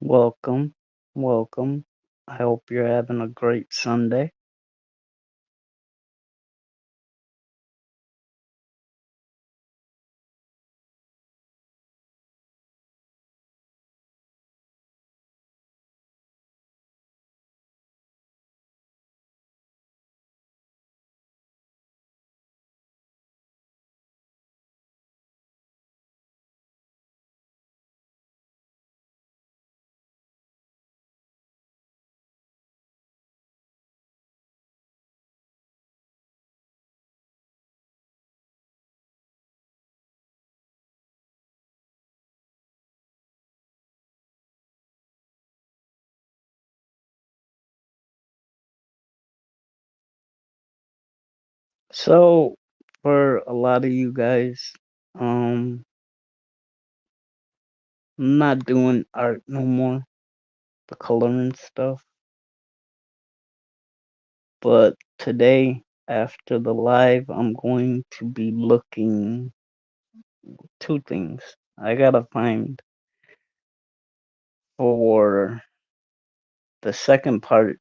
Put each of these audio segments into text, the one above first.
Welcome, welcome. I hope you're having a great Sunday. So, for a lot of you guys, I'm not doing art no more, the coloring stuff. But today, after the live, I'm going to be looking two things. I gotta find for the second part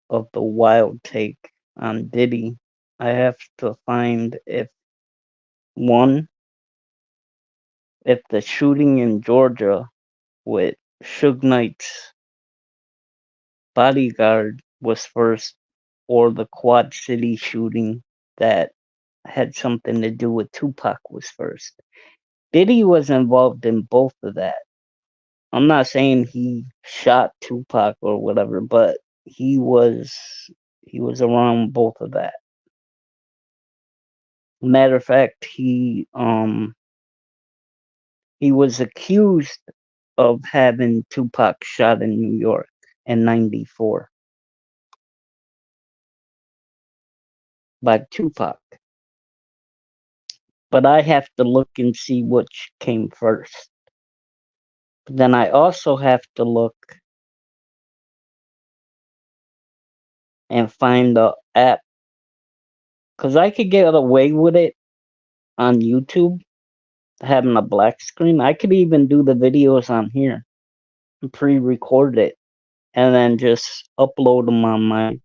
of the wild take on Diddy. I have to find if one, if the shooting in Georgia with Suge Knight's bodyguard was first, or the Quad City shooting that had something to do with Tupac was first. Diddy was involved in both of that. I'm not saying he shot Tupac or whatever, but he was around both of that. Matter of fact, he was accused of having Tupac shot in New York in '94 by Tupac. But I have to look and see which came first. But then I also have to look and find the app because I could get away with it on YouTube having a black screen. I could even do the videos on here and pre-record it and then just upload them on my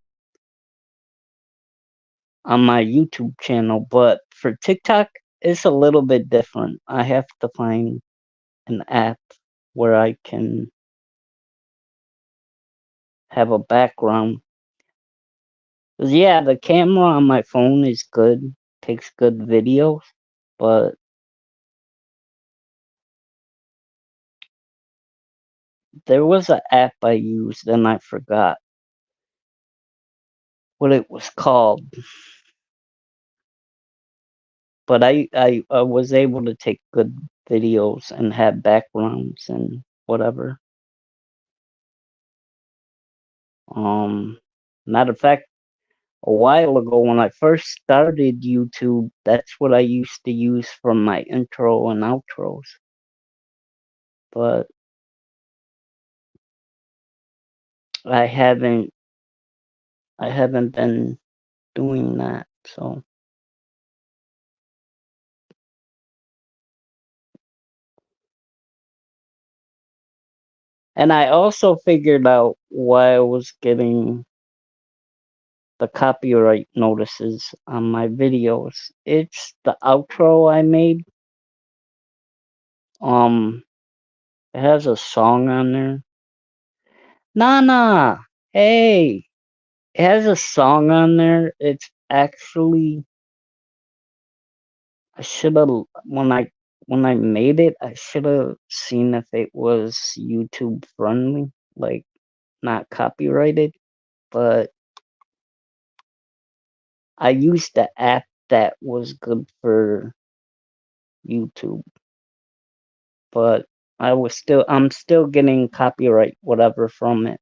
YouTube channel. But for TikTok, it's a little bit different. I have to find an app where I can have a background. 'Cause yeah, the camera on my phone is good, takes good videos, but there was an app I used and I forgot what it was called. But I was able to take good videos and have backgrounds and whatever. Um, Matter of fact, a while ago when I first started YouTube, that's what I used to use for my intro and outros. But I haven't I haven't been doing that. So, and I also figured out why I was getting the copyright notices on my videos. It's the outro I made. Um, it has a song on there. Nana, hey, it has a song on there. It's actually I should have when I made it, I should have seen if it was YouTube friendly, like not copyrighted. But I used the app that was good for YouTube. But I'm still getting copyright whatever from it.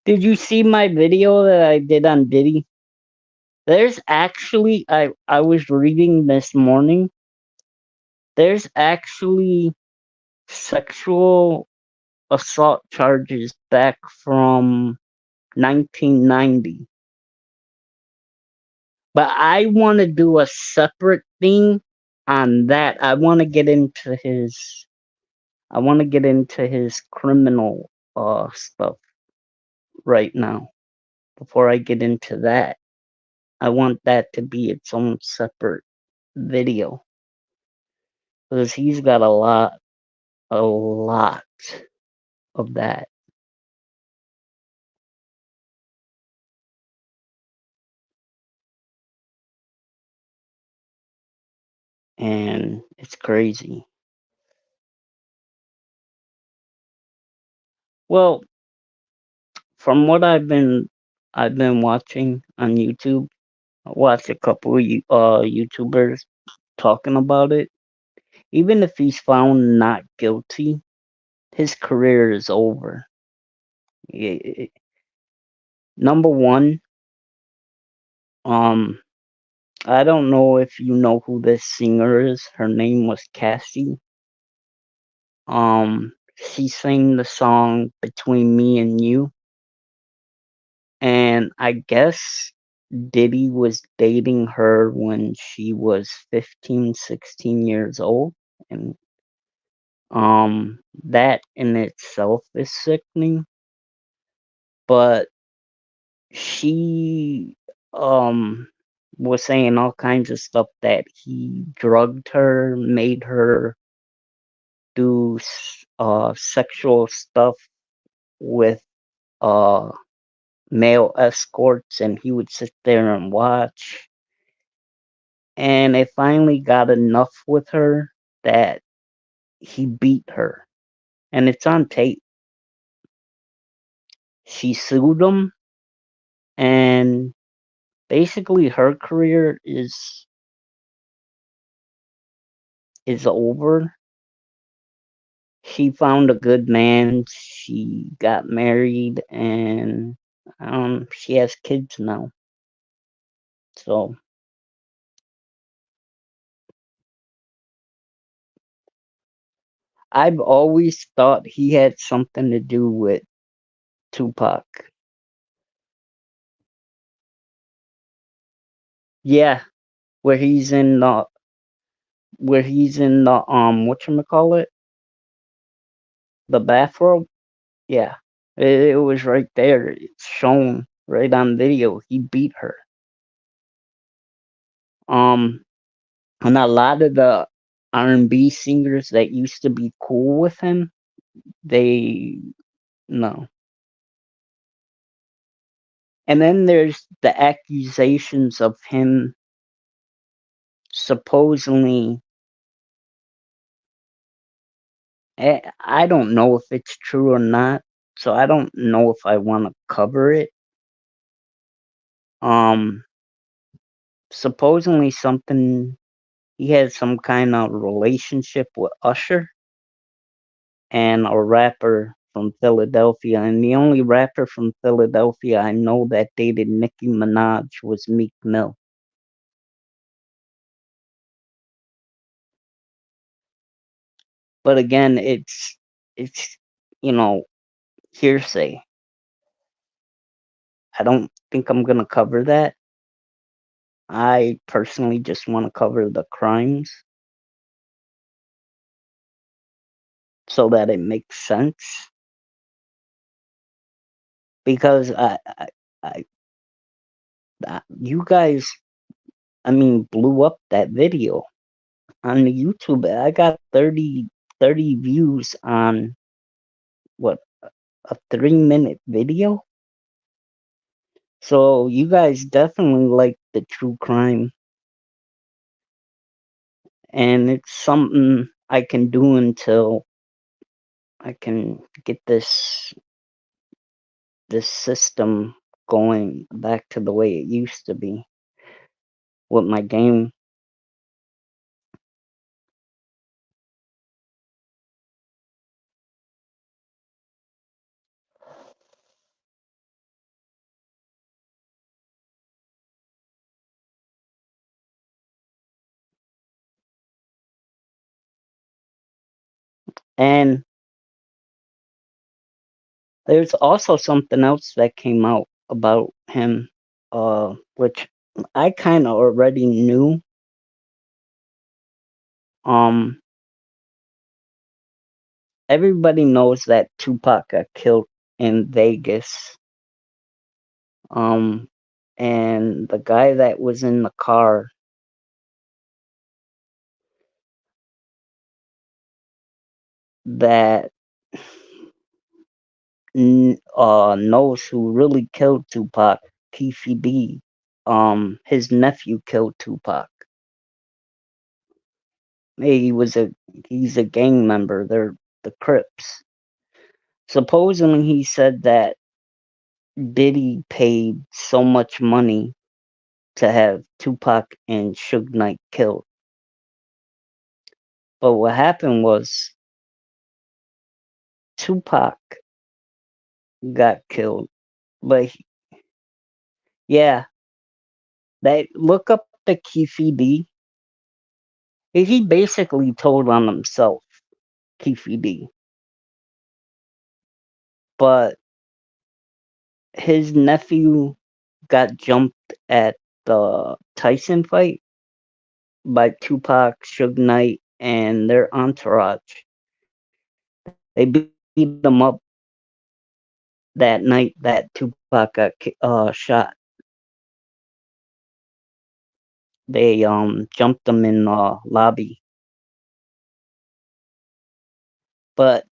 Did you see my video that I did on Diddy? There's actually I was reading this morning. There's actually sexual assault charges back from 1990. But I want to do a separate thing on that, I want to get into his criminal stuff right now. Before I get into that, I want that to be its own separate video because he's got a lot of that, and it's crazy. Well, from what I've been watching on YouTube, I watched a couple of YouTubers talking about it. Even if he's found not guilty, his career is over. I- Number one, um, I don't know if you know who this singer is. Her name was Cassie. She sang the song "Between Me and You," and I guess Diddy was dating her when she was 15, 16 years old, and that in itself is sickening. But she um was saying all kinds of stuff that he drugged her, made her do sexual stuff with uh male escorts, and he would sit there and watch. And it finally got enough with her that he beat her, and it's on tape. She sued him, and basically her career is over. She found a good man, she got married, and she has kids now. So I've always thought he had something to do with Tupac. Yeah, where he's in the whatchamacallit, the bathrobe. Yeah. It was right there. It's shown right on video. He beat her. Um and a lot of the R&B singers that used to be cool with him, they no. And then there's the accusations of him supposedly, I don't know if it's true or not, so I don't know if I want to cover it. Um Supposedly something, he had some kind of relationship with Usher and a rapper from Philadelphia, and the only rapper from Philadelphia I know that dated Nicki Minaj was Meek Mill. But again, it's you know hearsay. I don't think I'm gonna cover that. I personally just want to cover the crimes so that it makes sense because I, you guys, I mean, blew up that video on the YouTube. I got 30 views on what, a 3-minute video. So you guys definitely like the true crime, and it's something I can do until I can get this system going back to the way it used to be with my game. And there's also something else that came out about him, which I kind of already knew, Um, everybody knows that Tupac got killed in Vegas. Um, and the guy that was in the car that knows who really killed Tupac, PCB. His nephew killed Tupac. He was a he's a gang member. They're the Crips. Supposedly, he said that Diddy paid so much money to have Tupac and Suge Knight killed. But what happened was Tupac got killed. But yeah, that look up the Keefe D. He basically told on himself, Keefe D. But his nephew got jumped at the Tyson fight by Tupac, Suge Knight, and their entourage. They beat him up that night that Tupac got shot. They jumped him in the lobby. But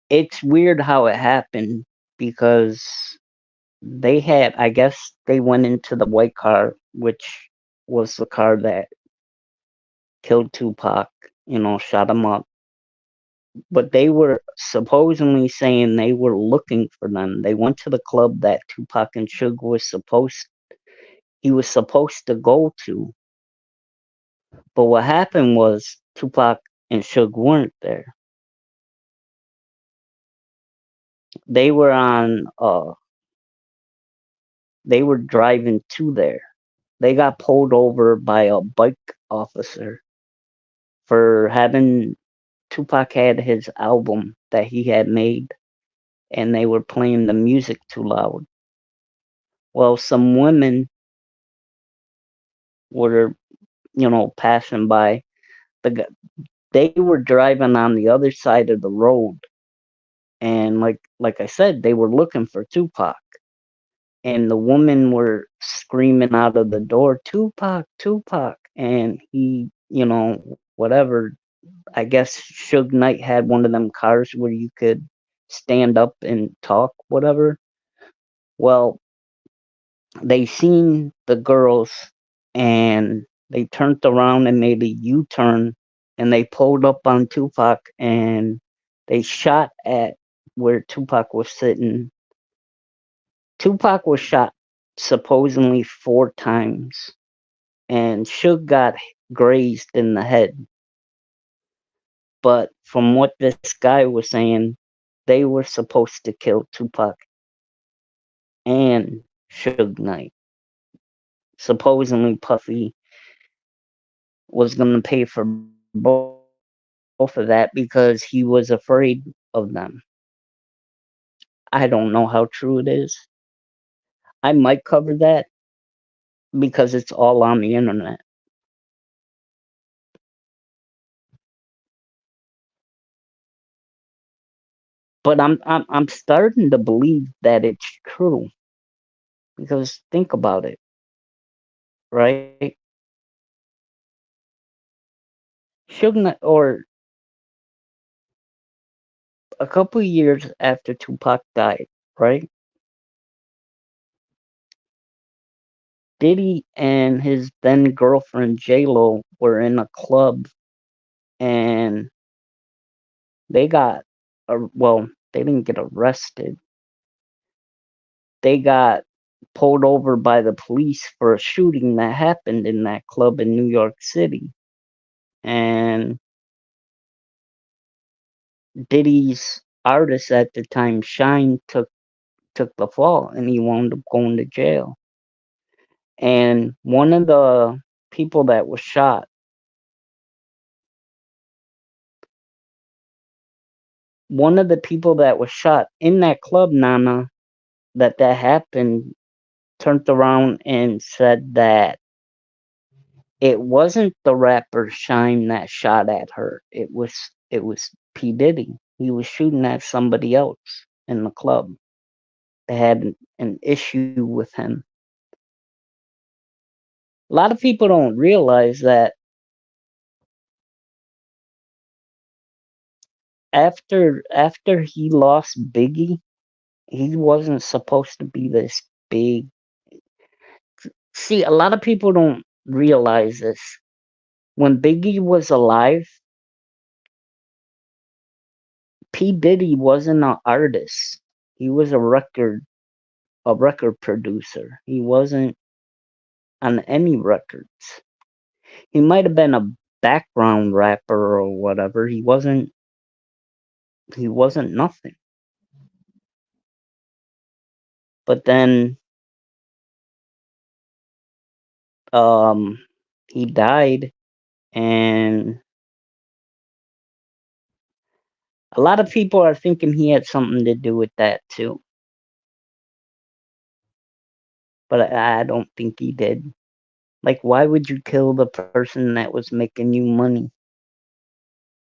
it's weird how it happened because they had, I guess, they went into the white car, which was the car that killed Tupac, shot him up. But they were supposedly saying they were looking for them. They went to the club that Tupac and Suge he was supposed to go to. But what happened was Tupac and Suge weren't there. They were on they were driving to there. They got pulled over by a bike officer for having Tupac had his album that he had made and they were playing the music too loud. Well, some women were, passing by. They were driving on the other side of the road, and like I said, they were looking for Tupac. And the women were screaming out of the door, Tupac, Tupac, and he, whatever. I guess Suge Knight had one of them cars where you could stand up and talk, whatever. Well, they seen the girls and they turned around and made a U-turn and they pulled up on Tupac and they shot at where Tupac was sitting. Tupac was shot supposedly 4 times and Suge got grazed in the head. But from what this guy was saying, they were supposed to kill Tupac and Suge Knight. Supposedly Puffy was going to pay for both of that because he was afraid of them. I don't know how true it is. I might cover that because it's all on the internet. But I'm starting to believe that it's true because think about it, right? Or a couple of years after Tupac died, right? Diddy and his then girlfriend J Lo were in a club and they got, well, they didn't get arrested. They got pulled over by the police for a shooting that happened in that club in New York City. And Diddy's artist at the time, Shine, took the fall and he wound up going to jail. And people that was shot, one of the people that was shot in that club, Nana, that happened, turned around and said that it wasn't the rapper Shine that shot at her. It was P Diddy. He was shooting at somebody else in the club. They had an issue with him. A lot of people don't realize that after he lost Biggie, he wasn't supposed to be this big. See, a lot of people don't realize this. When Biggie was alive, P Diddy wasn't an artist. He was a record producer. He wasn't on any records. He might have been a background rapper or whatever. He wasn't nothing. But then um he died, and a lot of people are thinking he had something to do with that too. But I don't think he did. Like, why would you kill the person that was making you money?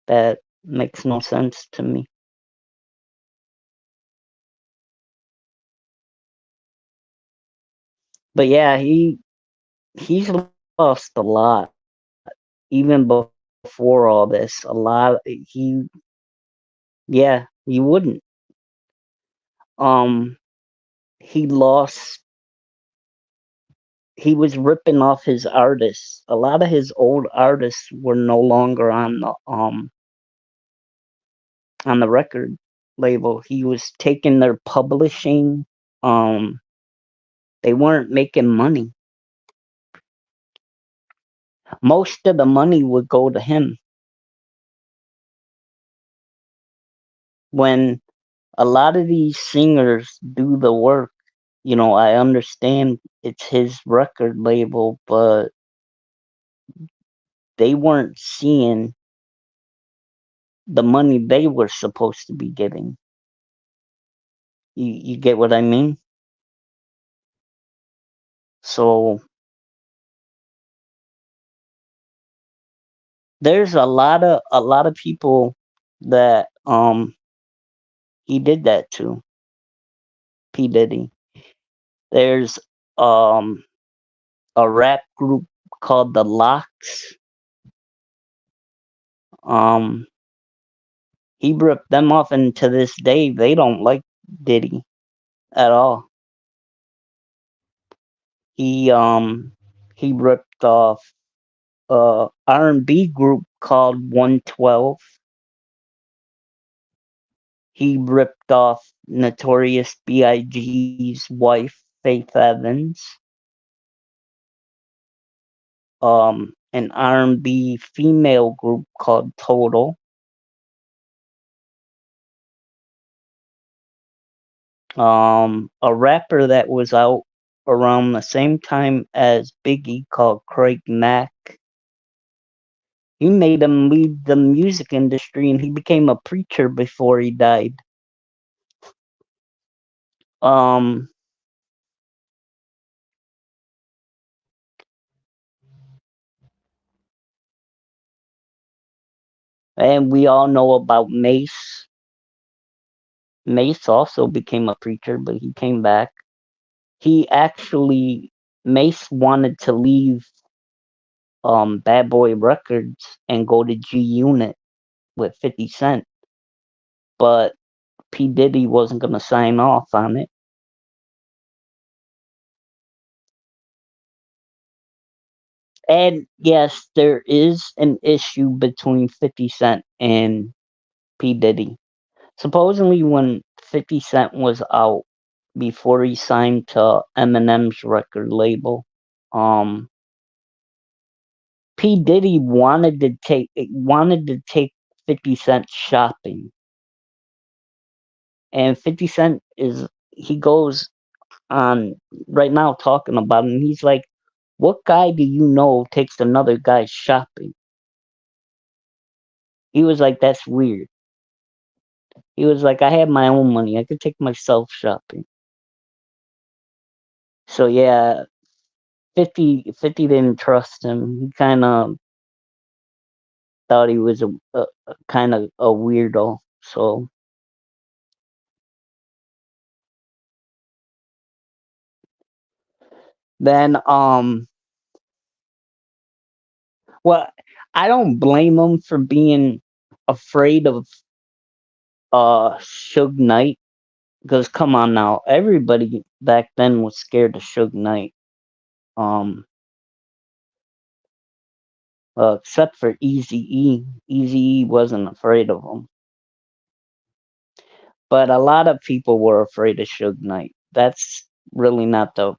That makes no sense to me. But yeah, he's lost a lot. Even before all this, a lot yeah, he wouldn't. Um, he lost. He was ripping off his artists. A lot of his old artists were no longer on the record label. He was taking their publishing. Um, they weren't making money. Most of the money would go to him. When a lot of these singers do the work, I understand it's his record label, but they weren't seeing the money they were supposed to be getting. You get what I mean? So there's a lot of people that he did that to. P Diddy. There's um a rap group called the Locks. Um he ripped them off, and to this day they don't like Diddy at all. He ripped off R&B group called 112. He ripped off Notorious B.I.G.'s wife, Faith Evans. An R&B female group called Total. A rapper that was out around the same time as Biggie called Craig Mack. He made him leave the music industry, and he became a preacher before he died. Um, and we all know about Mace. Mace also became a preacher, but he came back. He actually Mace wanted to leave Bad Boy Records and go to G Unit with 50 Cent, but P Diddy wasn't gonna sign off on it. And yes, there is an issue between 50 Cent and P Diddy. Supposedly, when 50 Cent was out before he signed to Eminem's record label, um, P Diddy wanted to take 50 Cent shopping, and 50 Cent he goes on right now talking about it, and he's like, "What guy do you know takes another guy shopping?" He was like, "That's weird." He was like, "I have my own money. I could take myself shopping." So yeah, 50 didn't trust him. He kind of thought he was a kind of a weirdo. So then, well, I don't blame him for being afraid of Suge Knight, because come on now, everybody back then was scared of Suge Knight. Um, except for Easy E. Easy E wasn't afraid of him, but a lot of people were afraid of Suge Knight. That's really not the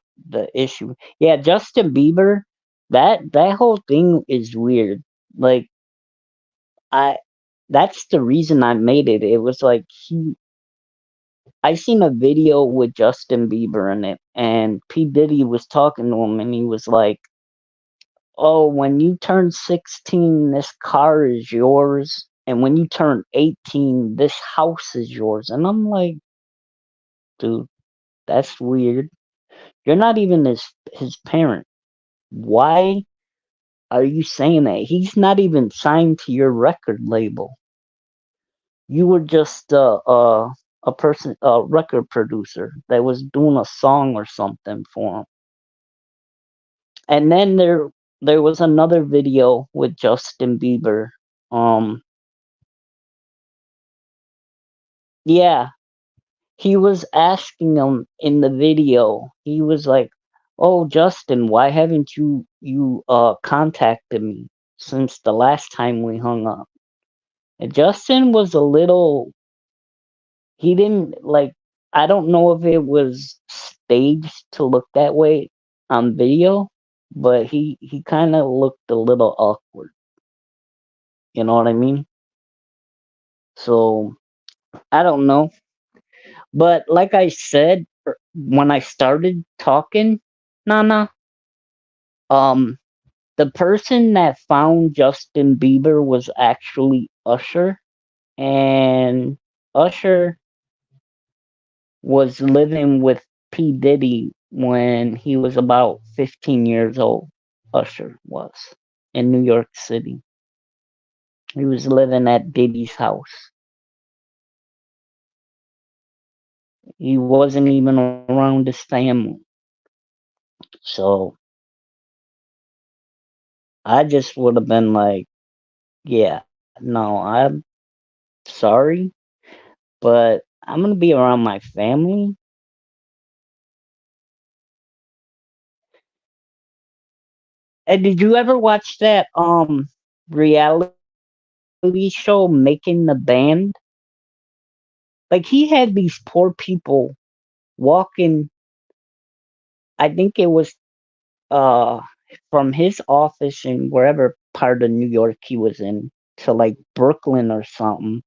issue. Yeah, Justin Bieber, that whole thing is weird. Like I, that's the reason I made it. It was like I seen a video with Justin Bieber in it, and P Diddy was talking to him, and he was like, "Oh, when you turn 16, this car is yours, and when you turn 18, this house is yours." And I'm like, dude, that's weird. You're not even his parent. Why are you saying that? He's not even signed to your record label. You were just a person, a record producer that was doing a song or something for him. And then there was another video with Justin Bieber. Um, yeah, he was asking him in the video. He was like, "Oh, Justin, why haven't you contacted me since the last time we hung up?" And Justin was a little. He didn't like. I don't know if it was staged to look that way on video, but he kind of looked a little awkward. You know what I mean? So I don't know. But like I said when I started talking, Nana, um, the person that found Justin Bieber was actually Usher, and Usher was living with P Diddy when he was about 15 years old. Usher was in New York City. He was living at Diddy's house. He wasn't even around his family. So I just would have been like, yeah, no, I'm sorry, but I'm gonna be around my family. And did you ever watch that reality show Making the Band? Like he had these poor people walking, I think it was uh from his office in wherever part of New York he was in to like Brooklyn or something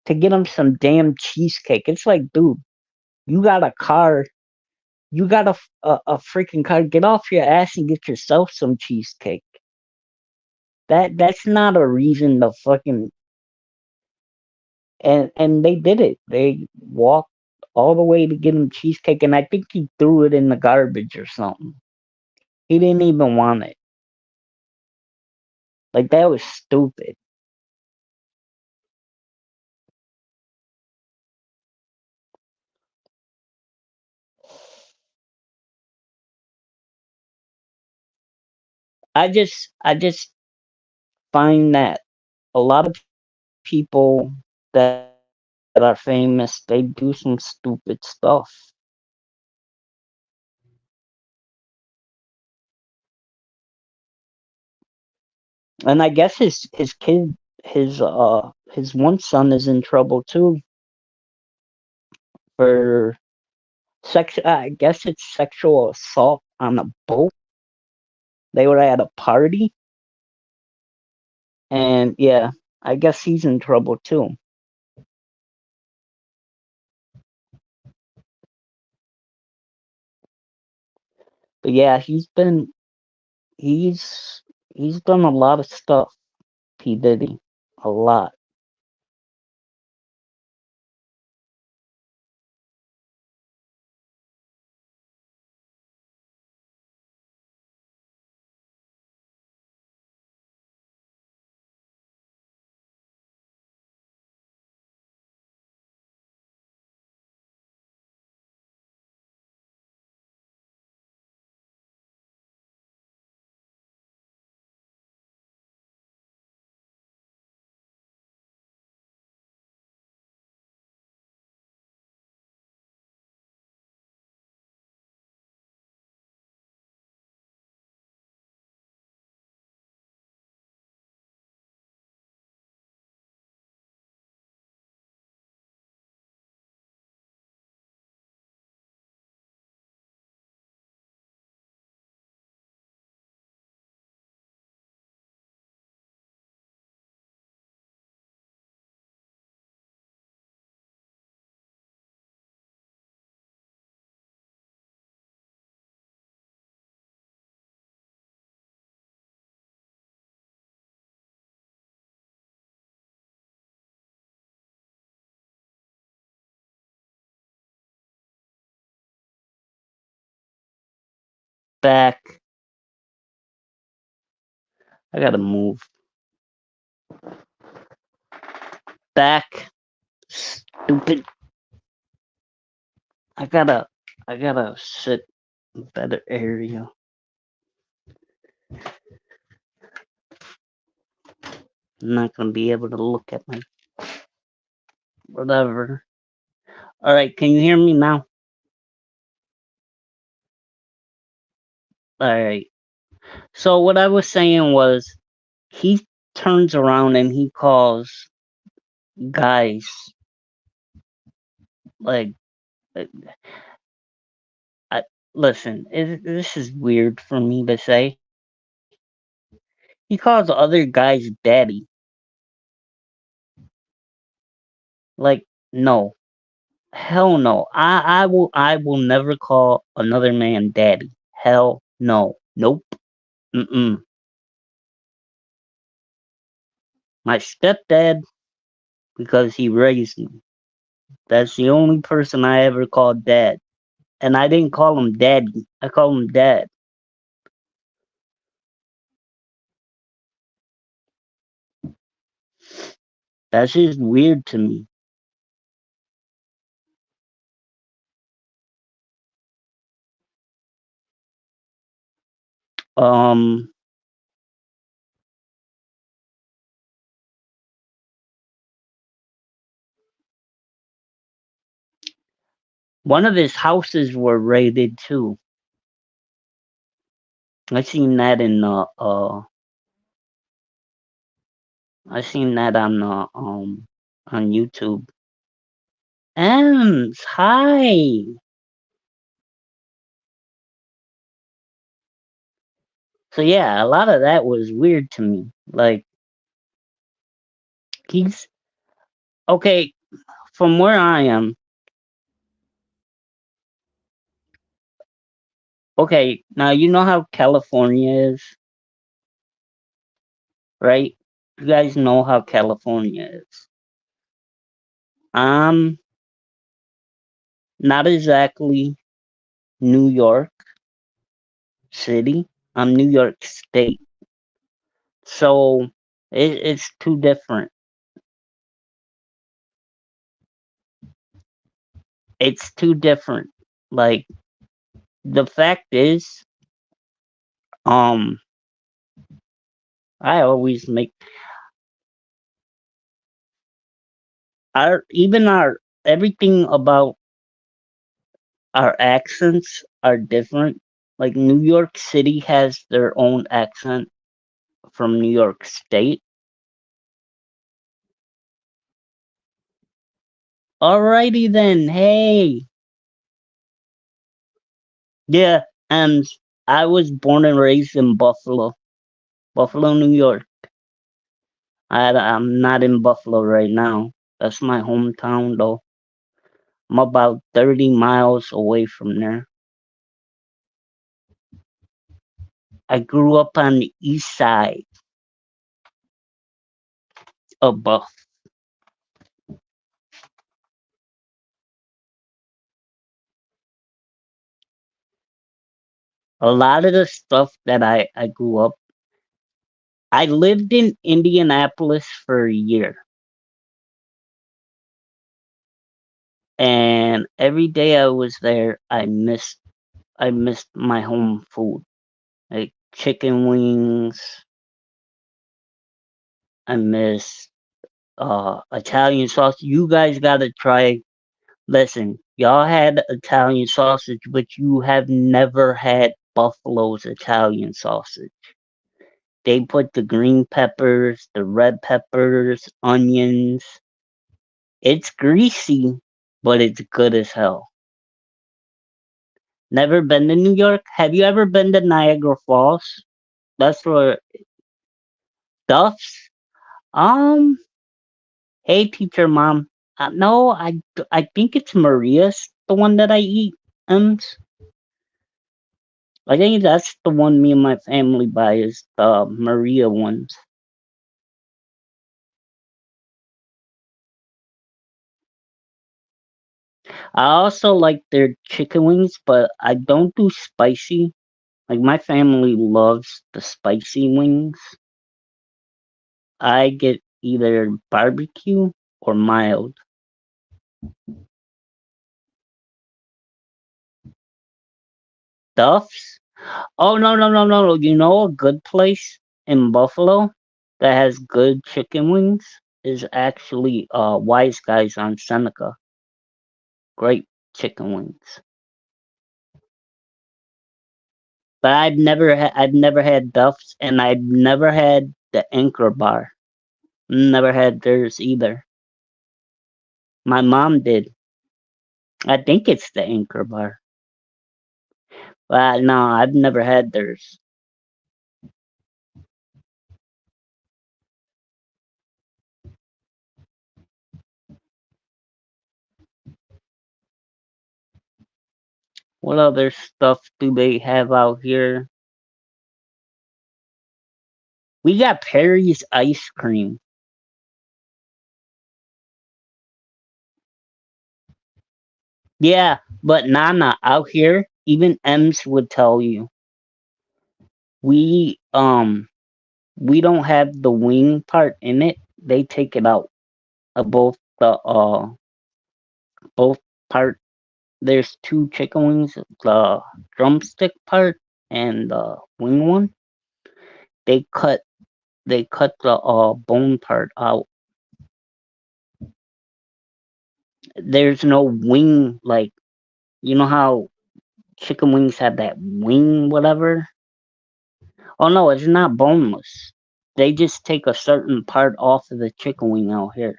to get him some damn cheesecake. It's like, dude, you got a car, you got a freaking car. Get off your ass and get yourself some cheesecake. That's not a reason to fucking. And they did it. They walked all the way to get him cheesecake, and I think he threw it in the garbage or something. He didn't even want it. Like that was stupid. I just find that a lot of people that are famous, they do some stupid stuff. And I guess his kid, his one son is in trouble too for sex. I guess it's sexual assault on a boat. They were at a party, and yeah, I guess he's in trouble too. But yeah, he's he's done a lot of stuff. P Diddy, a lot. back. I gotta move back. Stupid. I gotta. I gotta sit in a better area. I'm not gonna be able to look at my whatever. All right, can you hear me now? All right. So what I was saying was, he turns around and he calls guys like, uh, I, listen, this is weird for me to say. He calls other guys daddy. Like, no, hell no. I will never call another man daddy. Hell no. Nope. Mm-mm. My stepdad, because he raised me. That's the only person I ever called dad. And I didn't call him daddy. I call him dad. That's just weird to me. Um, one of his houses were raided too. I seen that in I seen that on YouTube. Ems, hi. So yeah, a lot of that was weird to me. Like, he's okay from where I am. Okay, now you know how California is, right? You guys know how California is. I'm not exactly New York City. I'm New York State. So it's too different. It's too different. Like, the fact is, um, I always make our everything about our accents are different. Like, New York City has their own accent from New York State. Alrighty then. Hey, yeah, and I was born and raised in Buffalo, New York. I'm not in Buffalo right now. That's my hometown, though. I'm about 30 miles away from there. I grew up on the east side of Buff. A lot of the stuff that I grew up, I lived in Indianapolis for a year. And every day I was there, I missed my home food. Like chicken wings, I miss Italian sauce. You guys gotta try. Listen, y'all had Italian sausage, but you have never had Buffalo's Italian sausage. They put the green peppers, the red peppers, onions. It's greasy, but it's good as hell. Never been to New York? Have you ever been to Niagara Falls? That's where Duff's. Um, hey, teacher mom. No, I think it's Maria's, the one that I eat. Um, I think that's the one me and my family buy is the Maria ones. I also like their chicken wings, but I don't do spicy. Like my family loves the spicy wings. I get either barbecue or mild. Duff's? Oh no. You know a good place in Buffalo that has good chicken wings is actually Wise Guys on Seneca. Great chicken wings. But I've never had Duff's and I've never had the Anchor Bar. Never had theirs either. My mom did. I think it's the Anchor Bar. But no, I've never had theirs. What other stuff do they have out here? We got Perry's ice cream. Yeah, but Nana out here, even M's would tell you we we don't have the wing part in it. They take it out of both part. There's two chicken wings, the drumstick part and the wing one. They cut they cut the bone part out. There's no wing, like you know how chicken wings have that wing whatever. Oh no, it's not boneless. They just take a certain part off of the chicken wing out here.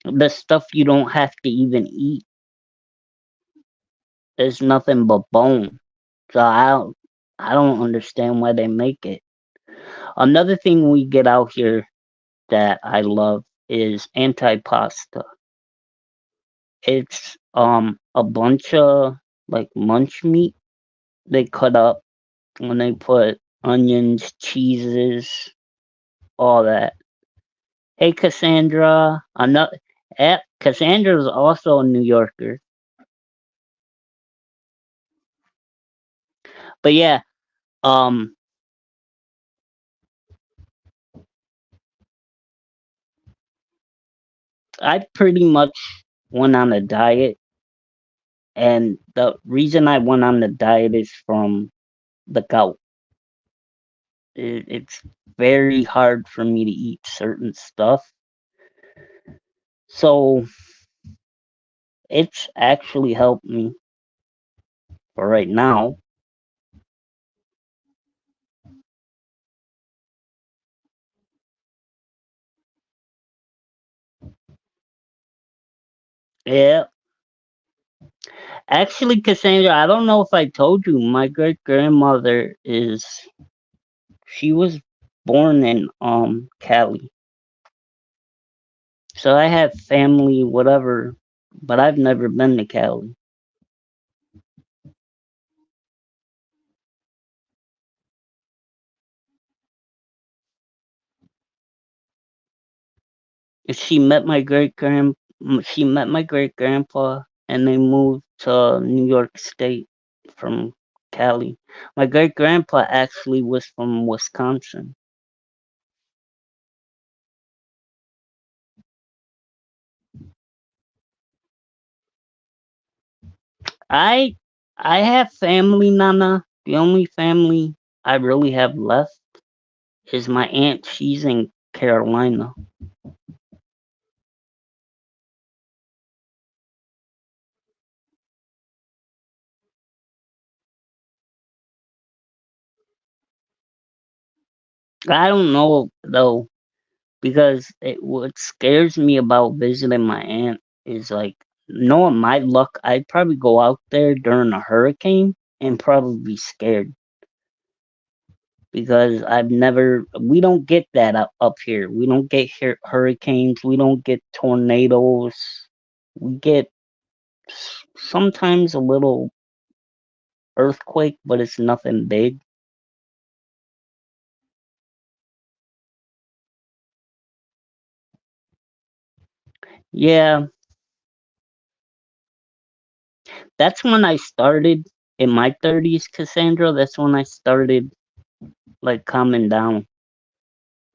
The stuff you don't have to even eat is nothing but bone. So I don't understand why they make it. Another thing we get out here that I love is antipasta. It's a bunch of like munch meat they cut up when they put onions, cheeses, all that. Hey Cassandra, another Cassandra's also a New Yorker. But yeah, um I pretty much went on a diet and the reason I went on the diet is from the gout. It's very hard for me to eat certain stuff. So it's actually helped me for right now. Yeah. Actually, Cassandra, I don't know if I told you, my great grandmother is she was born in Cali. So I have family, whatever, but I've never been to Cali. She met my she met my great grandpa and they moved to New York State from Cali. My great grandpa actually was from Wisconsin. I I have family, Nana. The only family I really have left is my aunt. She's in Carolina. I don't know though, because what scares me about visiting my aunt is like knowing my luck. I'd probably go out there during a hurricane and probably be scared because we don't get that up here. We don't get hurricanes. We don't get tornadoes. We get sometimes a little earthquake, but it's nothing big. Yeah, that's when I started in my 30s, Cassandra. That's when I started like calming down.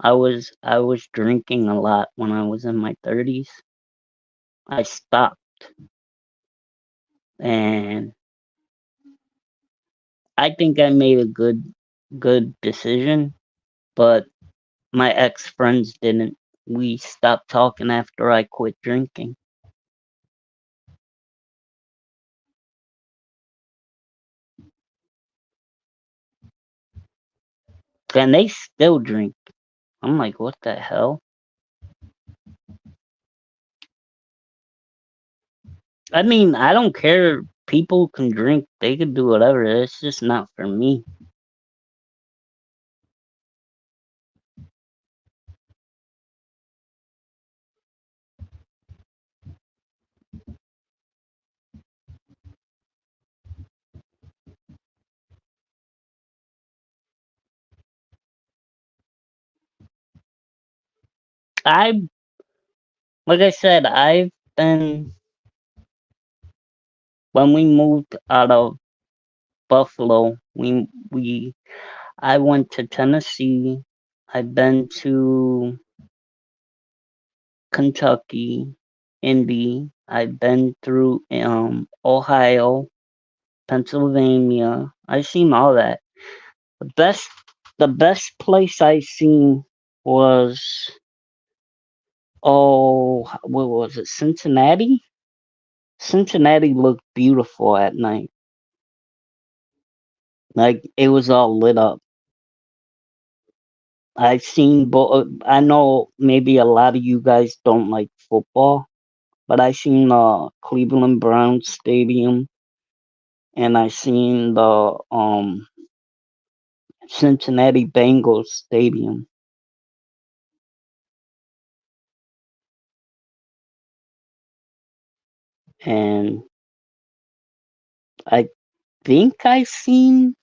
I was drinking a lot when I was in my 30s. I stopped and I think I made a good decision, but my ex-friends didn't. We stopped talking after I quit drinking. And they still drink. I'm like, what the hell? I mean, I don't care. People can drink. They can do whatever. It's just not for me. I, like I said, I've been, when we moved out of Buffalo, I went to Tennessee. I've been to Kentucky, Indy. I've been through Ohio, Pennsylvania. I've seen all that. The best the best place I seen was, oh, what was it? Cincinnati? Cincinnati looked beautiful at night. Like it was all lit up. I've seen I know maybe a lot of you guys don't like football, but I seen the Cleveland Browns stadium and I seen the Cincinnati Bengals stadium, and I think I seen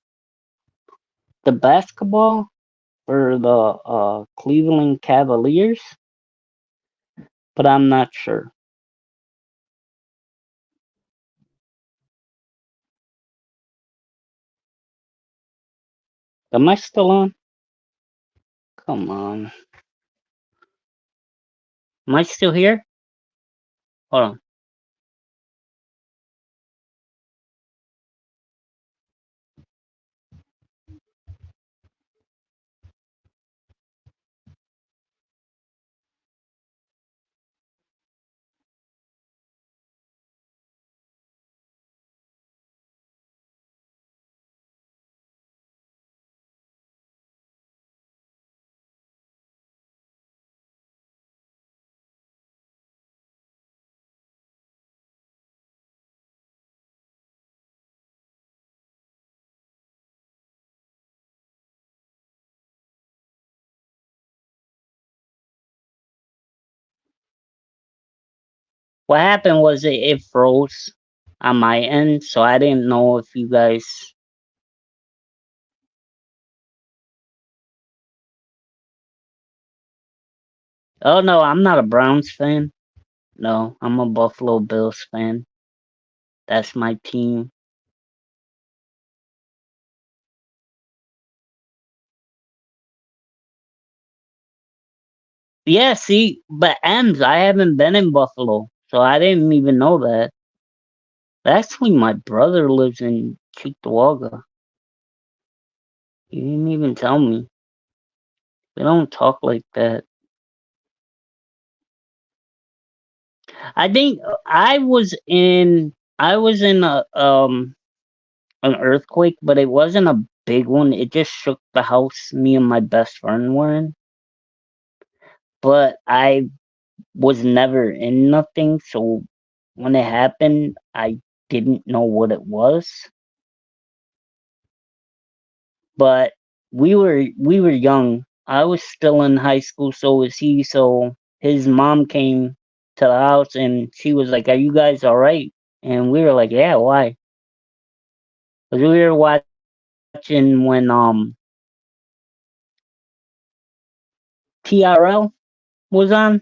the basketball for the Cleveland Cavaliers, but I'm not sure. Am I still on? Come on. Am I still here? Hold on. What happened was it froze on my end, so I didn't know if you guys. Oh no, I'm not a Browns fan. No, I'm a Buffalo Bills fan. That's my team. Yeah, see, but M's, I haven't been in Buffalo, so I didn't even know that. Actually, my brother lives in Cheektowaga. He didn't even tell me. We don't talk like that. I think I was in an earthquake, but it wasn't a big one. It just shook the house me and my best friend were in. But I was never in nothing, so when it happened, I didn't know what it was. But we were young. I was still in high school, so was he. So his mom came to the house and she was like, "Are you guys all right?" And we were like, "Yeah, why?" Because we were watching when TRL was on,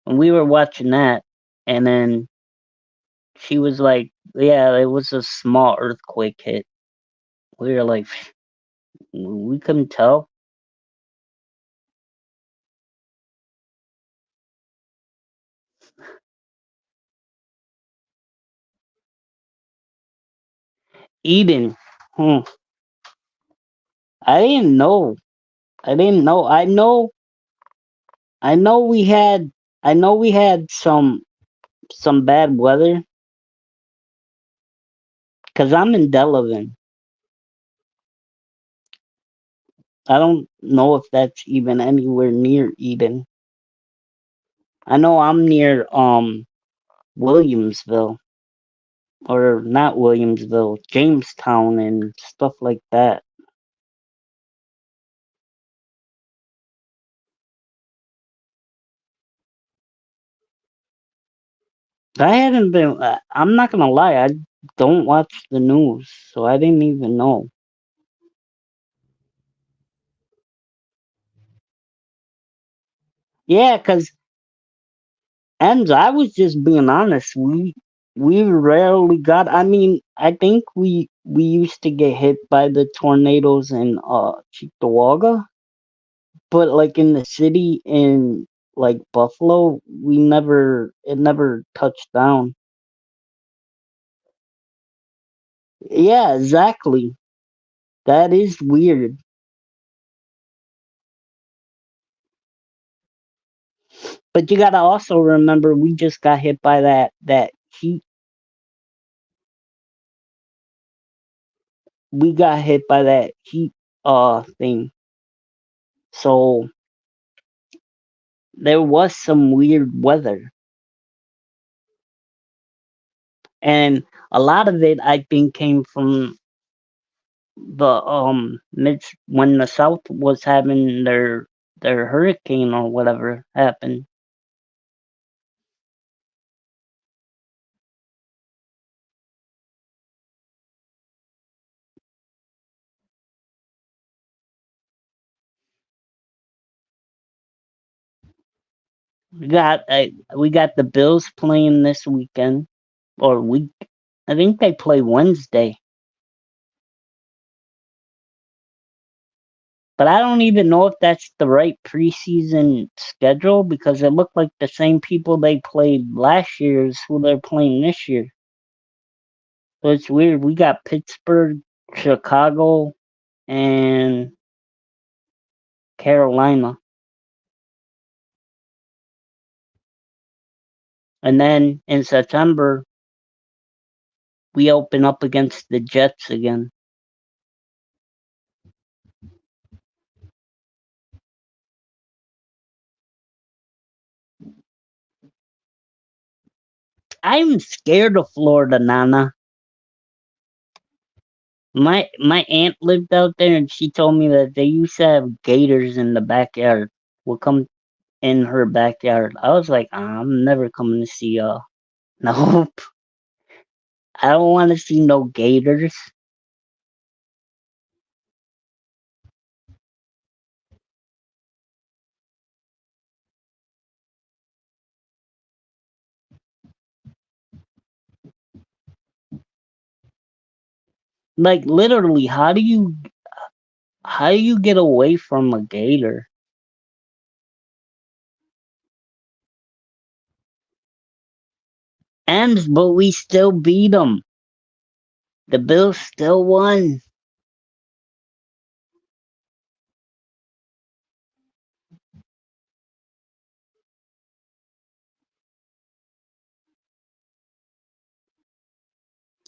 and we were watching that, and then she was like, Yeah, it was a small earthquake hit. We were like, we couldn't tell. Eden. Hmm. I didn't know. I didn't know. I know we had. I know we had some bad weather because I'm in Delavan. I don't know if that's even anywhere near Eden. I know I'm near Williamsville, or not Williamsville, Jamestown and stuff like that. I hadn't been. I'm not gonna lie. I don't watch the news, so I didn't even know. Yeah, cause and I was just being honest. We rarely got. I mean, I think we used to get hit by the tornadoes in Cheektowaga, but like in the city in like Buffalo, we never. It never touched down. Yeah, exactly. That is weird. But you gotta also remember we just got hit by that heat. We got hit by that heat thing. So there was some weird weather. And a lot of it I think came from the mid when the South was having their hurricane or whatever happened. We got the Bills playing this weekend or week. I think they play Wednesday. But I don't even know if that's the right preseason schedule because it looked like the same people they played last year is who they're playing this year. So it's weird. We got Pittsburgh, Chicago, and Carolina. And then in September, we open up against the Jets again. I'm scared of Florida, Nana. My aunt lived out there and she told me that they used to have gators in the backyard. Will come in her backyard. I was like, I'm never coming to see y'all. Nope. I don't want to see no gators. Like literally, how do you get away from a gator? And but we still beat them. The Bills still won.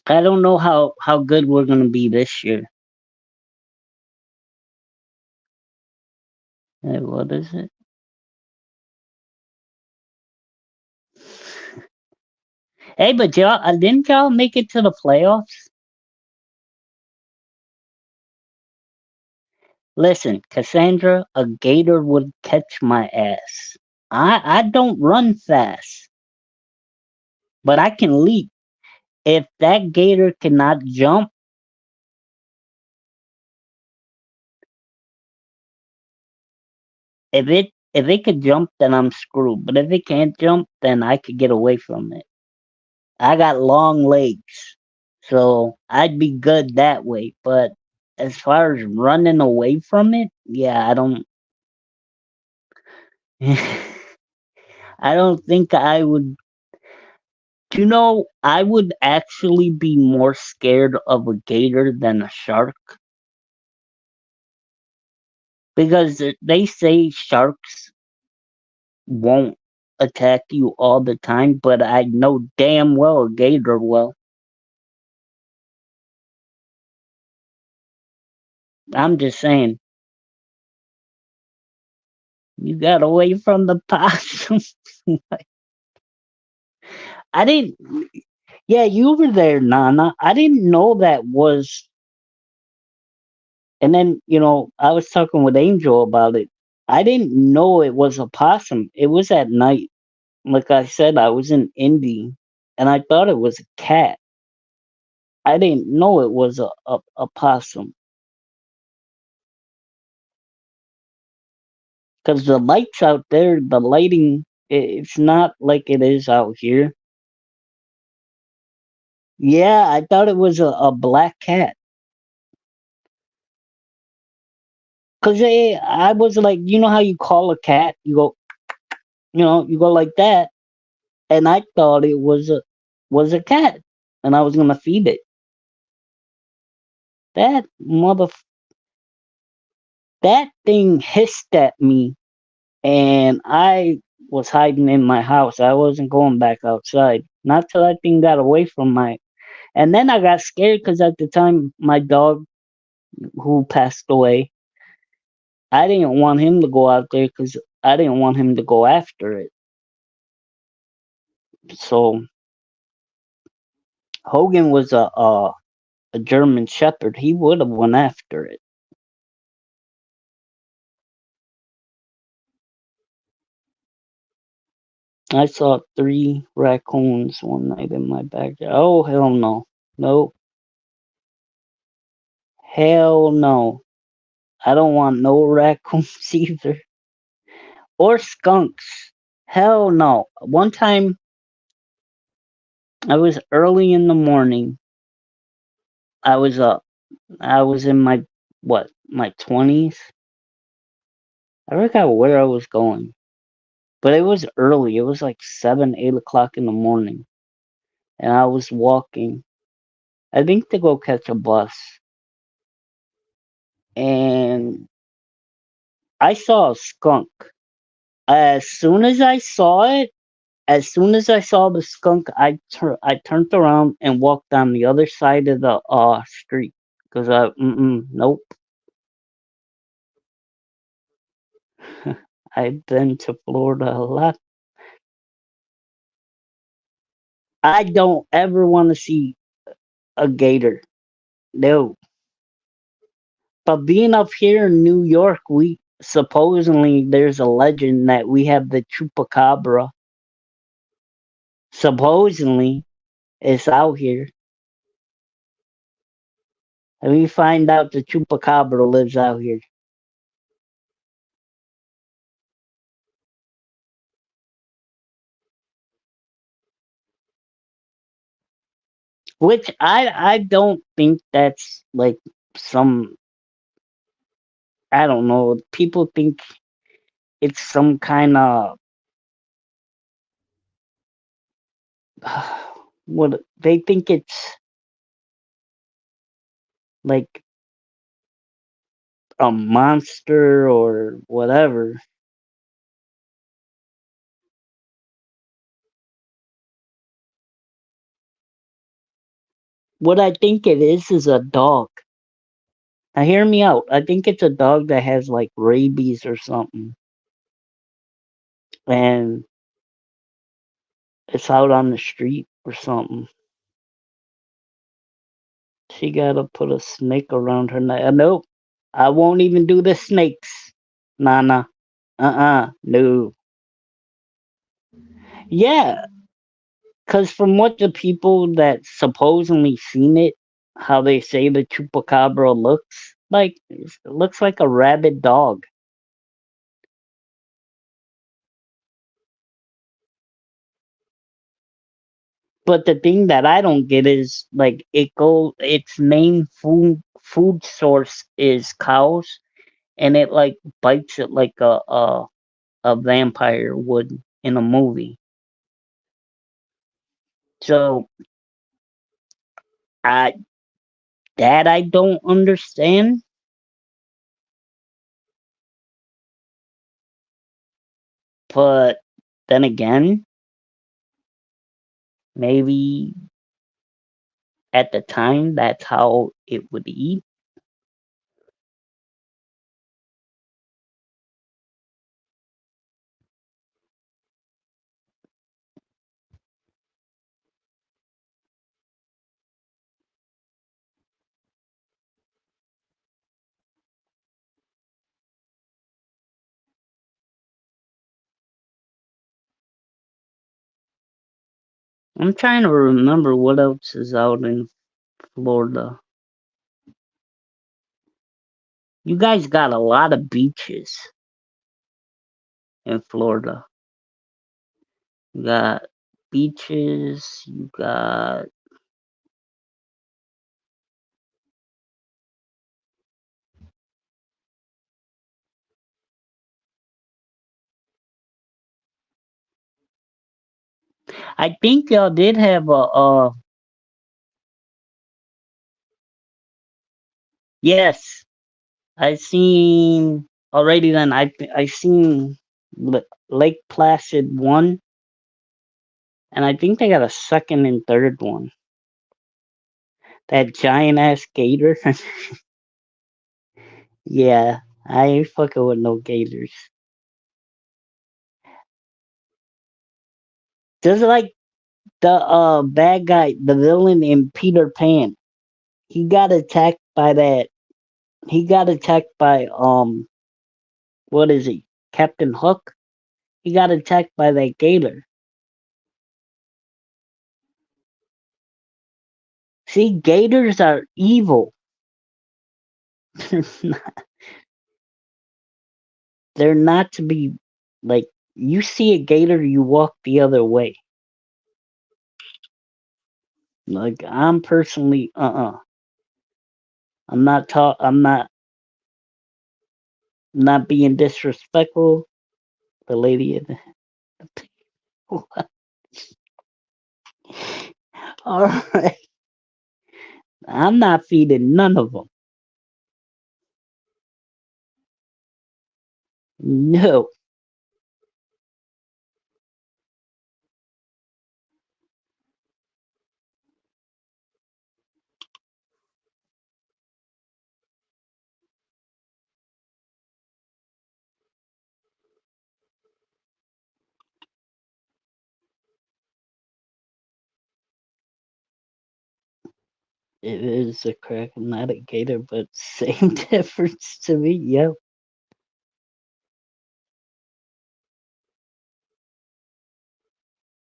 I don't know how good we're gonna be this year. What is it? Hey, but y'all didn't y'all make it to the playoffs? Listen, Cassandra, a gator would catch my ass. I don't run fast, but I can leap. If that gator cannot jump, if it could jump, then I'm screwed. But if it can't jump, then I could get away from it. I got long legs, so I'd be good that way. But as far as running away from it, yeah, I don't. I don't think I would. I would actually be more scared of a gator than a shark because they say sharks won't attack you all the time, but I know damn well a gator will. I'm just saying, you got away from the possum. I didn't. Yeah, you were there, Nana. I didn't know that was. And then, I was talking with Angel about it. I didn't know it was a possum. It was at night. Like I said, I was in Indy and I thought it was a cat. I didn't know it was a possum because the lights out there, the lighting, it's not like it is out here. Yeah, I thought it was a black cat. Because I was like, you know how you call a cat? You go like that. And I thought it was a cat. And I was going to feed it. That mother, that thing hissed at me and I was hiding in my house. I wasn't going back outside. Not till that thing got away from my. And then I got scared because at the time my dog, who passed away, I didn't want him to go out there because I didn't want him to go after it. So Hogan was a German Shepherd. He would have went after it. I saw three raccoons one night in my backyard. Oh hell no, no, hell no. I don't want no raccoons either. Or skunks. Hell no. One time I was early in the morning. I was up. I was in my 20s. I forgot where I was going. But it was early. It was like 7, 8 o'clock in the morning. And I was walking. I think to go catch a bus. And I saw a skunk. As soon as I saw it, as soon as I saw the skunk, I turned around and walked down the other side of the street because nope. I've been to Florida a lot. I don't ever want to see a gator. No. But being up here in New York, we supposedly there's a legend that we have the chupacabra. Supposedly, it's out here. And we find out the chupacabra lives out here. Which I don't think that's like some I don't know. People think it's some kind of what they think it's like a monster or whatever. What I think it is a dog. Now hear me out. I think it's a dog that has like rabies or something, and it's out on the street or something. She gotta put a snake around her neck. Nope, I won't even do the snakes. Nah. No. Yeah, because from what the people that supposedly seen it, how they say the chupacabra looks like, it looks like a rabid dog. But the thing that I don't get is like its main food source is cows, and it like bites it like a vampire would in a movie. So I I don't understand. But then again, maybe at the time that's how it would eat. I'm trying to remember what else is out in Florida. You guys got a lot of beaches in Florida. You got beaches, you got I think y'all did have a yes. I seen already then I seen Lake Placid 1, and I think they got a second and third one. That giant ass gator. Yeah, I ain't fucking with no gators. Just like the bad guy, the villain in Peter Pan. He got attacked by that. He got attacked by what is he? Captain Hook. He got attacked by that gator. See, gators are evil. They're not to be like you see a gator, you walk the other way. Like I'm personally, I'm not being disrespectful. The lady in all right. I'm not feeding none of them. No, it is a kraken, not a gator, but same difference to me. Yep.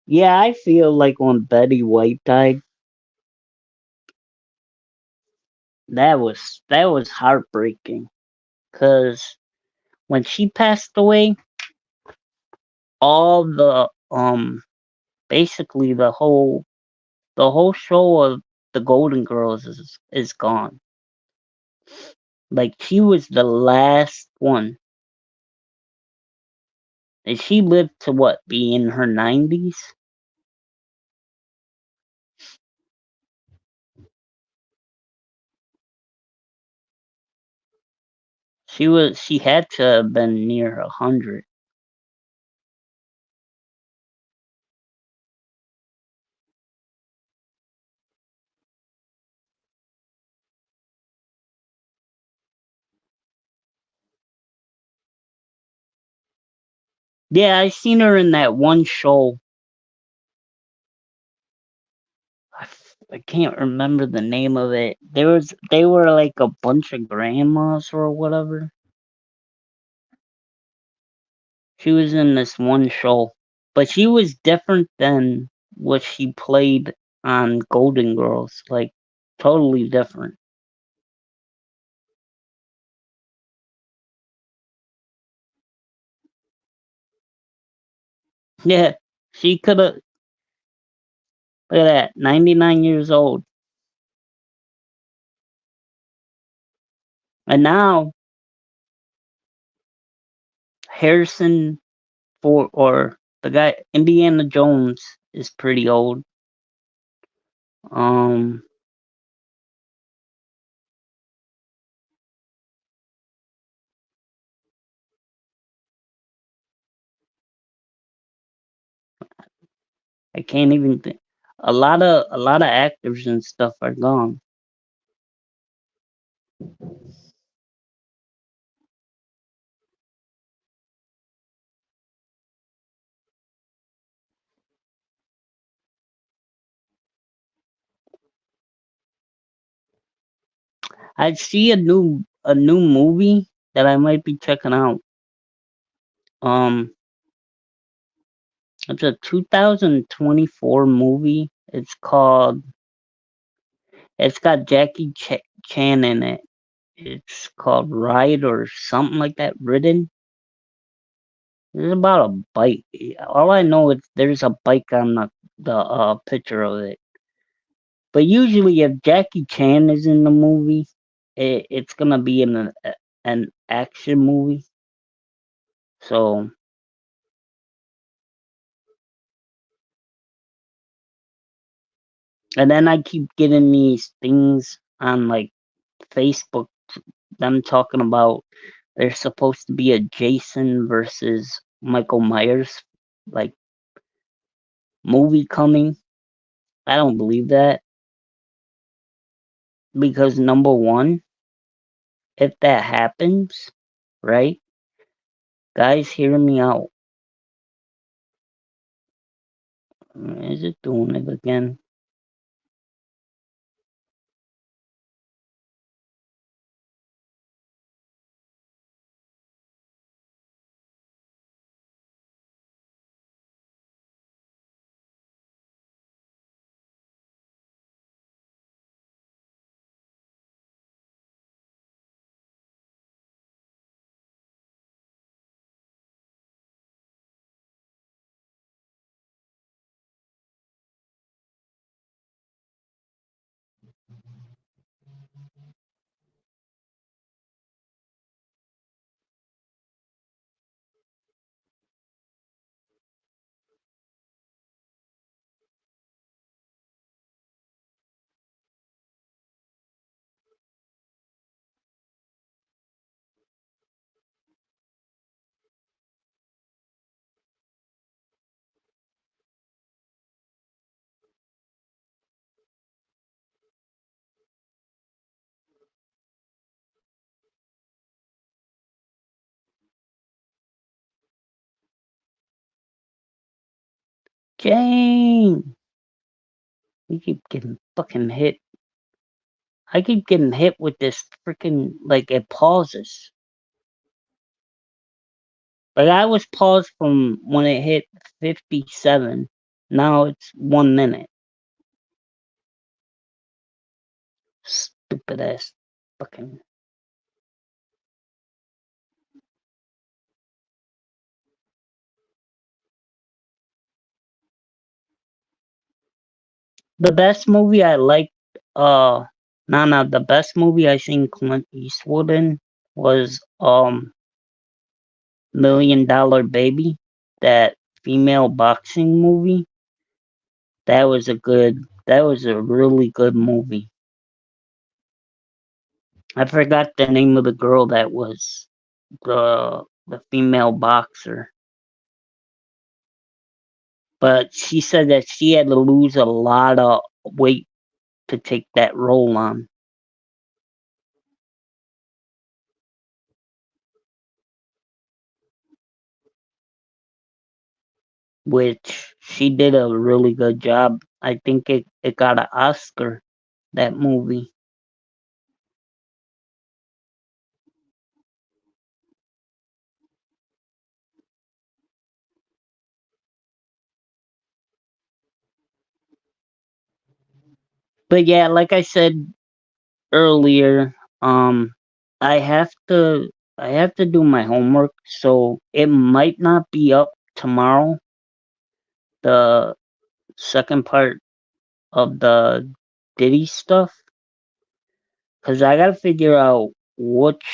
Yeah, I feel like when Betty White died, that was heartbreaking. Cause when she passed away, all the basically the whole show of the Golden Girls is gone. Like she was the last one, and she lived to what be in her 90s. She had to have been near 100. Yeah, I seen her in that one show. I can't remember the name of it. They were like a bunch of grandmas or whatever. She was in this one show, but she was different than what she played on Golden Girls. Like totally different. Yeah, she could have Look at that, 99 years old. And now Harrison for or the guy Indiana Jones is pretty old. Um, I can't even think. A lot of actors and stuff are gone. I see a new movie that I might be checking out. Um, it's a 2024 movie. It's got Chan in it. It's called Ride or something like that. Ridden. It's about a bike. All I know is there's a bike on the picture of it. But usually, if Jackie Chan is in the movie, it's gonna be in an action movie. So, and then I keep getting these things on like Facebook, them talking about there's supposed to be a Jason versus Michael Myers like movie coming. I don't believe that because number one, if that happens, right, guys, hear me out. Is it doing it again? Jane, we keep getting fucking hit. I keep getting hit with this freaking like it pauses. Like I was paused from when it hit 57. Now it's 1 minute. Stupid ass fucking. The best movie I liked, no, the best movie I seen Clint Eastwood in was $1 Million Baby, that female boxing movie. That was a really good movie. I forgot the name of the girl that was the female boxer, but she said that she had to lose a lot of weight to take that role on, which she did a really good job. I think it got an Oscar, that movie. But yeah, like I said earlier, I have to I have to do my homework, so it might not be up tomorrow. The second part of the Diddy stuff, because I gotta figure out which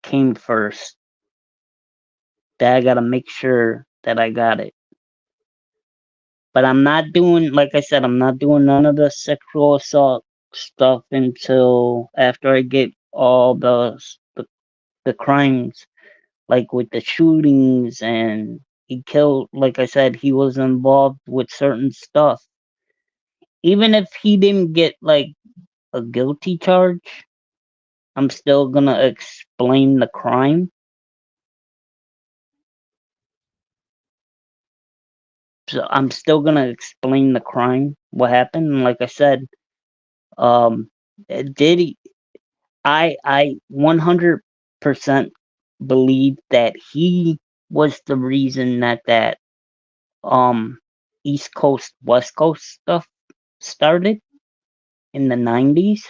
came first. That I gotta make sure that I got it. But I'm not doing, like I said, I'm not doing none of the sexual assault stuff until after I get all the crimes, like with the shootings, and he killed. Like I said, he was involved with certain stuff. Even if he didn't get like a guilty charge, I'm still gonna explain the crime. So I'm still gonna explain the crime, what happened. And like I said, um, did he? I 100% believe that he was the reason that um East Coast West Coast stuff started in the 90s.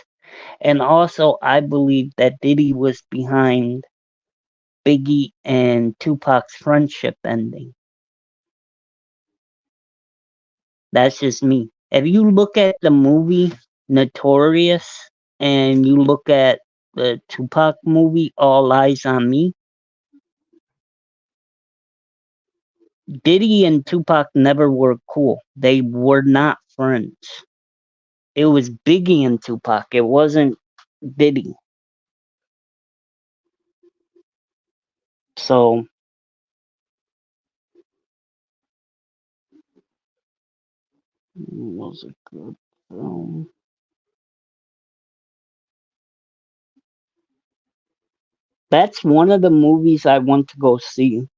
And also I believe that Diddy was behind Biggie and Tupac's friendship ending. That's just me. If you look at the movie Notorious and you look at the Tupac movie All Eyes on Me, Diddy and Tupac never were cool. They were not friends. It was Biggie and Tupac. It wasn't Diddy. So was a good film. That's one of the movies I want to go see.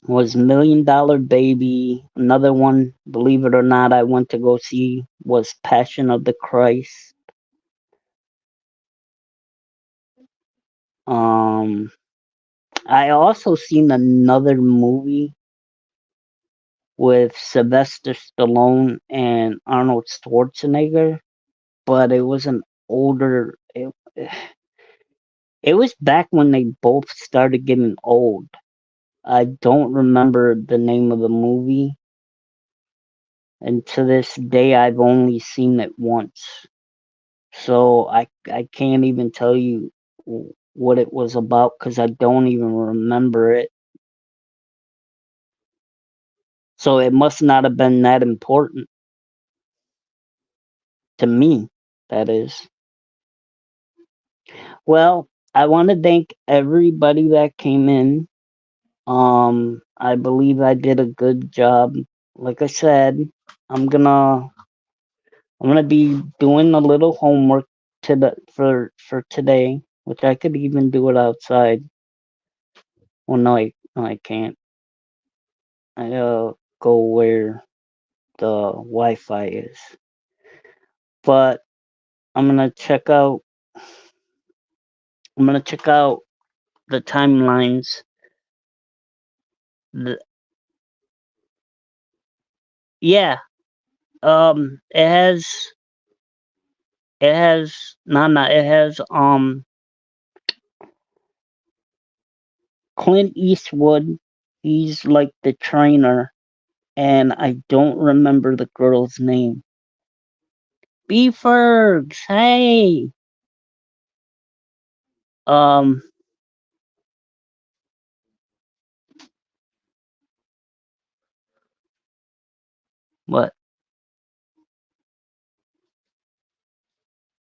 Was Million Dollar Baby. Another one, believe it or not, I went to go see was Passion of the Christ. Um, I also seen another movie with Sylvester Stallone and Arnold Schwarzenegger, but it was an older. It was back when they both started getting old. I don't remember the name of the movie, and to this day, I've only seen it once. So I can't even tell you what it was about because I don't even remember it. So it must not have been that important to me. That is. Well, I want to thank everybody that came in. I believe I did a good job. Like I said, I'm gonna I'm gonna be doing a little homework for today, which I could even do it outside. Well, no, I can't. I gotta go where the Wi-Fi is. But I'm gonna check out. I'm gonna check out the timelines. The, yeah. It has. It has. No. It has. Clint Eastwood. He's like the trainer, and I don't remember the girl's name. B Fergs. Hey. Um. What?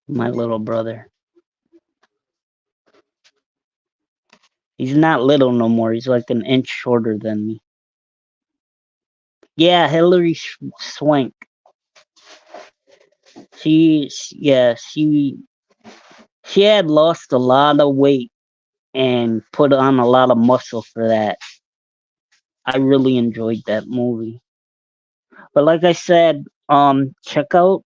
My little brother. He's not little no more. He's like an inch shorter than me. Yeah, Hillary Swank. Yeah, she had lost a lot of weight and put on a lot of muscle for that. I really enjoyed that movie. But like I said, check out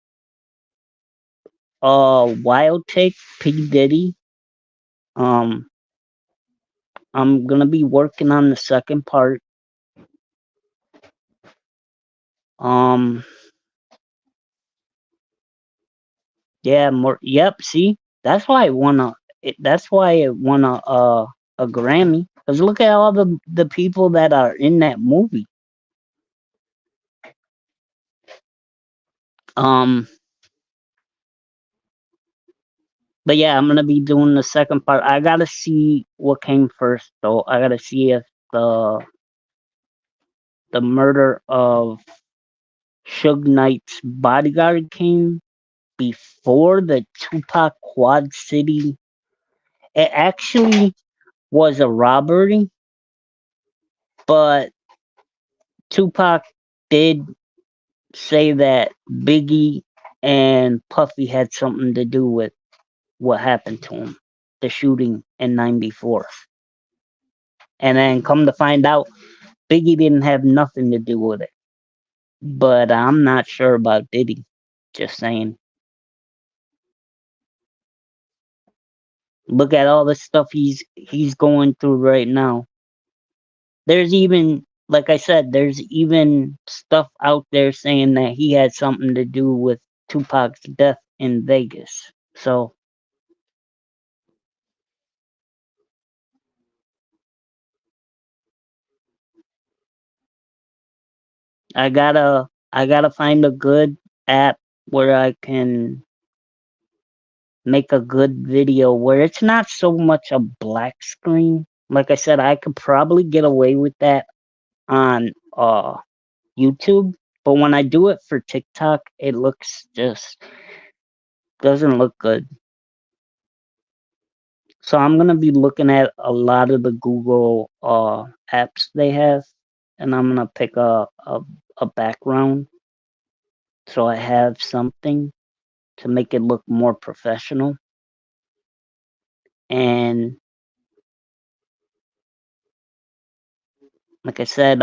Wild Take P Diddy. Um, I'm gonna be working on the second part. Um, yeah, more. Yep. See, that's why I wanna. That's why I won a Grammy. Cause look at all the people that are in that movie. Um, but yeah, I'm gonna be doing the second part. I gotta see what came first, though. I gotta see if the murder of Suge Knight's bodyguard came before the Tupac Quad City. It actually was a robbery, but Tupac did say that Biggie and Puffy had something to do with what happened to him, the shooting in '94. And then come to find out, Biggie didn't have nothing to do with it. But I'm not sure about Diddy. Just saying. Look at all the stuff he's going through right now. There's even, like I said, there's even stuff out there saying that he had something to do with Tupac's death in Vegas. So I gotta find a good app where I can make a good video where it's not so much a black screen. Like I said, I could probably get away with that on YouTube, but when I do it for TikTok, it looks just doesn't look good. So I'm gonna be looking at a lot of the Google apps they have, and I'm gonna pick a background so I have something to make it look more professional. And like I said,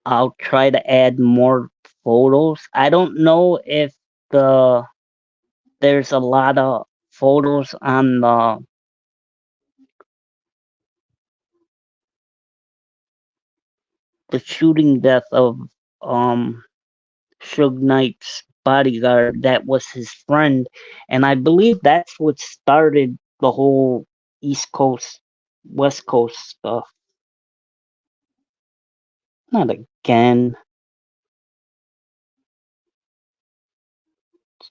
I'll try to add more photos. I don't know if the there's a lot of photos on the shooting death of um Suge Knight's bodyguard that was his friend, and I believe that's what started the whole East Coast West Coast stuff. Not again.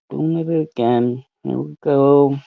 Doing it again. Here we go.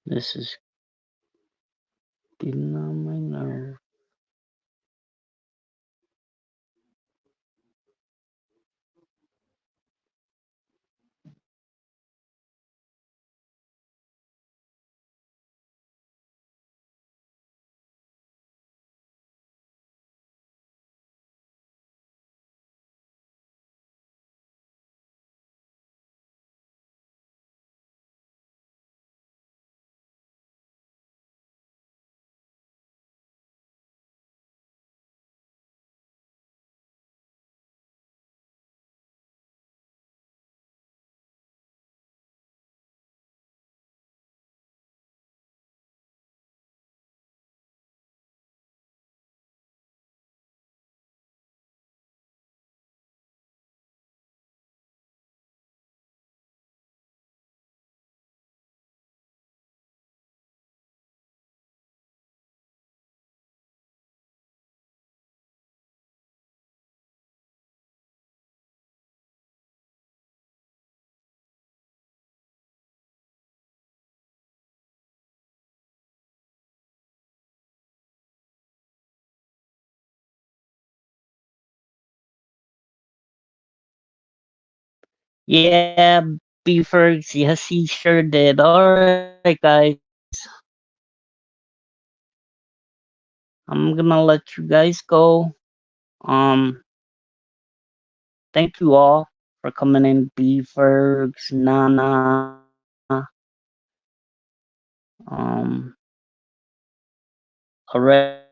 This is getting on my nerve. Yeah, Beefers. Yes, he sure did. All right, guys. I'm gonna let you guys go. Um, thank you all for coming in, Beefers, Nana, um, Already,